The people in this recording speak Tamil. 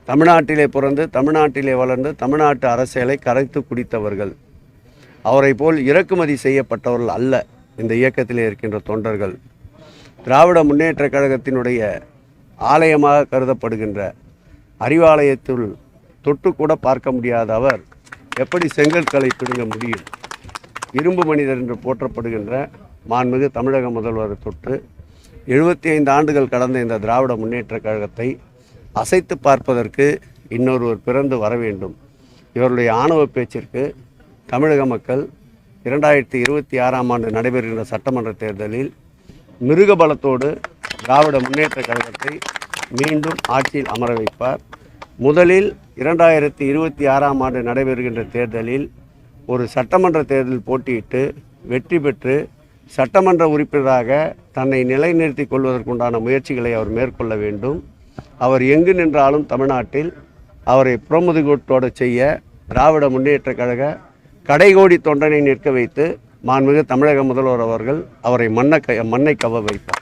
தமிழ்நாட்டிலே பிறந்து தமிழ்நாட்டிலே வளர்ந்து தமிழ்நாட்டு அரசியலை கரைத்து குடித்தவர்கள். அவரை போல் இறக்குமதி செய்யப்பட்டவர்கள் அல்ல இந்த இயக்கத்திலே இருக்கின்ற தொண்டர்கள். திராவிட முன்னேற்ற கழகத்தினுடைய ஆலயமாக கருதப்படுகின்ற அறிவாலயத்தில் தொட்டு கூட பார்க்க முடியாத அவர் எப்படி செங்கற்களை பிடுங்க முடியும்? இரும்பு மனிதர் என்று போற்றப்படுகின்ற மாண்புமிகு தமிழக முதல்வர் தொட்டு 75 ஆண்டுகள் கடந்த இந்த திராவிட முன்னேற்ற கழகத்தை அசைத்து பார்ப்பதற்கு இன்னொருவர் பிறந்து வர வேண்டும். இவருடைய ஆணவ பேச்சிற்கு தமிழக மக்கள் 2026ஆம் ஆண்டு நடைபெறுகின்ற சட்டமன்ற தேர்தலில் மிருகபலத்தோடு திராவிட முன்னேற்ற கழகத்தை மீண்டும் ஆட்சியில் அமர வைப்பார். முதலில் 2026ஆம் ஆண்டு நடைபெறுகின்ற தேர்தலில் ஒரு சட்டமன்ற தேர்தலில் போட்டியிட்டு வெற்றி பெற்று சட்டமன்ற உறுப்பினராக தன்னை நிலைநிறுத்திக் கொள்வதற்குண்டான முயற்சிகளை அவர் மேற்கொள்ள வேண்டும். அவர் எங்கு நின்றாலும் தமிழ்நாட்டில் அவரை புறமுதுகோட்டோடு செய்ய திராவிட முன்னேற்ற கழக கடைகோடி தொண்டனை நிற்க வைத்து மாண்புமிகு தமிழக முதல்வர் அவர்கள் அவரை மண்ணை கவ வைப்பார்.